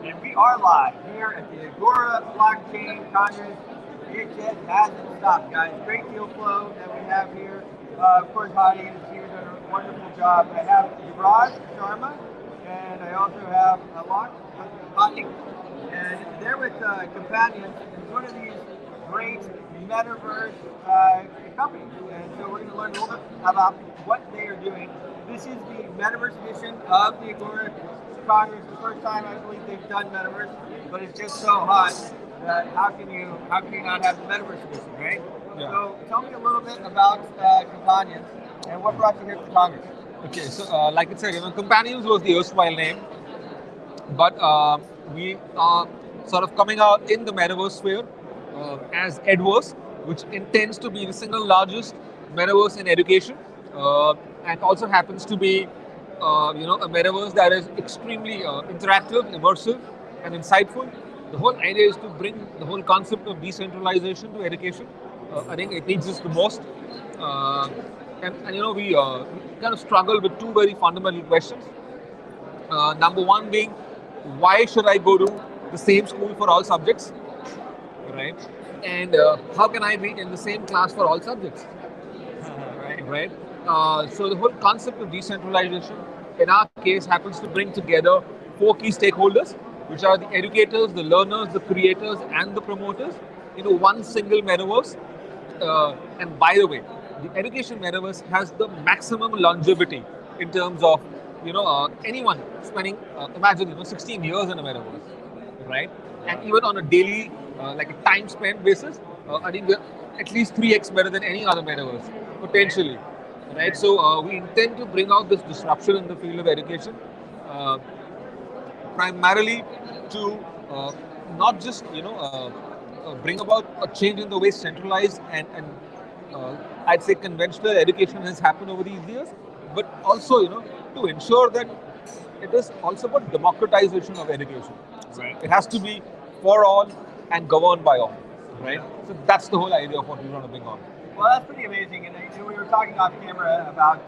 And we are live here at the Agora Blockchain Congress. It just hasn't stopped, guys. Great deal flow that we have here. Of course, Hadi is here doing a wonderful job. I have Yuvraj Sharma, and I also have Alok Patni, and they're with Companions. It's one of these great metaverse companies, and so we're going to learn a little bit about what they are doing. This is the metaverse edition of the Agora Congress. The first time I believe they've done metaverse, but it's just so hot that how can you not have the metaverse edition, right? Yeah. So tell me a little bit about Companions and what brought you here to the Congress. Okay, so like I said, Companions was the erstwhile name, but we are sort of coming out in the metaverse sphere as Edverse, which intends to be the single largest metaverse in education, and also happens to be a metaverse that is extremely interactive, immersive, and insightful. The whole idea is to bring the whole concept of decentralization to education. I think it needs this the most. And we kind of struggle with two very fundamental questions. Number one being, why should I go to the same school for all subjects, right? And how can I be in the same class for all subjects, right? So the whole concept of decentralization, in our case, happens to bring together four key stakeholders, which are the educators, the learners, the creators, and the promoters, into one single metaverse. And by the way, the education metaverse has the maximum longevity in terms of anyone spending imagine 16 years in a metaverse, right? And even on a daily like a time spent basis, I think we're at least 3x better than any other metaverse potentially, right? So we intend to bring out this disruption in the field of education, primarily to not just bring about a change in the way centralized and I'd say conventional education has happened over these years, but also to ensure that it is also about democratization of education. Right. It has to be for all and governed by all, right? Yeah. So that's the whole idea of what we want to bring on. Well, that's pretty amazing. And we were talking off camera about,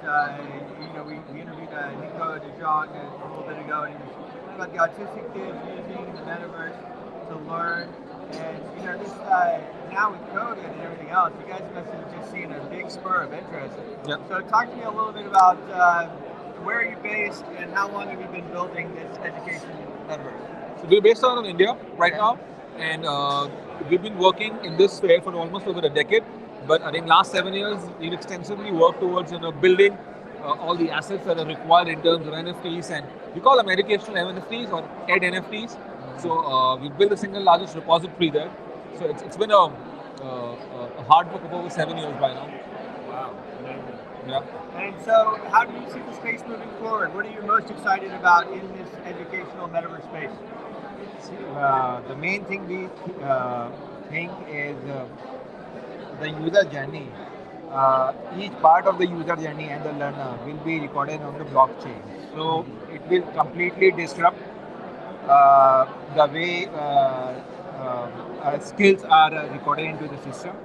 we interviewed Nico DeJong a little bit ago, and he was talking about the autistic kids using the metaverse to learn. And this now with COVID and everything else, you guys must have just seen a big spur of interest. Yep. So talk to me a little bit about where are you based and how long have you been building this education metaverse? So we're based out of India right now, and we've been working in this sphere for almost over a decade. But I think last 7 years, we've extensively worked towards building all the assets that are required in terms of NFTs, and we call them educational NFTs or Ed NFTs. So we've built the single largest repository there. So it's been a hard work of over 7 years by now. Wow, amazing. Yeah. And so how do you see the space moving forward? What are you most excited about in this educational metaverse space? The main thing we think is the user journey. Each part of the user journey and the learner will be recorded on the blockchain. So it will completely disrupt the way skills are recorded into the system.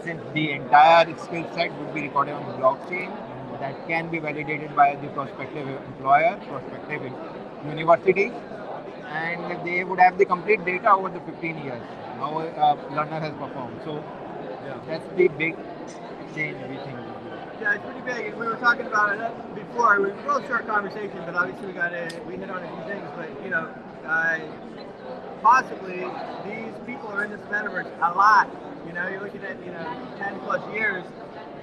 Since the entire skill set would be recorded on the blockchain, that can be validated by the prospective employer, prospective university, and they would have the complete data over the 15 years how a learner has performed. So that's the big change we think. Yeah, it's pretty big. And we were talking about it before. It was a real short conversation, but obviously we hit on a few things. But possibly these people are in this metaverse a lot. You're looking at 10 plus years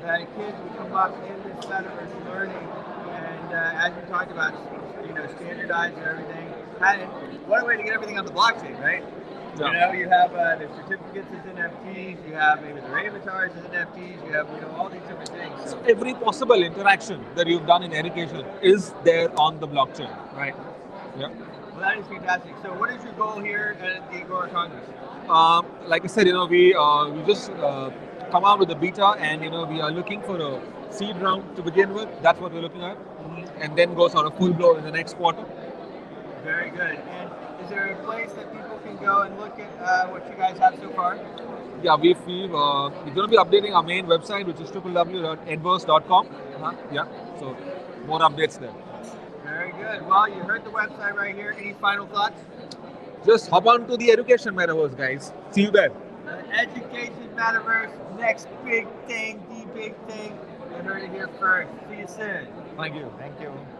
that kids would come up in this metaverse learning, and as you talked about, standardized and everything. And what a way to get everything on the blockchain, right? Yeah. You have the certificates as NFTs, you have maybe their avatars as NFTs, you have all these different things. So every possible interaction that you've done in education is there on the blockchain. Right. Yeah. Well, that is fantastic. So what is your goal here at the Agora Congress? Like I said, we just come out with the beta, and we are looking for a seed round to begin with. That's what we're looking at, and then go sort of full blow in the next quarter. Very good. And is there a place that people can go and look at what you guys have so far? Yeah, we're going to be updating our main website, which is www.edverse.com. Uh-huh. Yeah, so more updates there. Very good. good. Well, you heard the website right here. Any final thoughts? Just hop on to the education metaverse, guys. See you there. Education metaverse, next big thing, the big thing. You heard it here first. See you soon. Thank you. Thank you.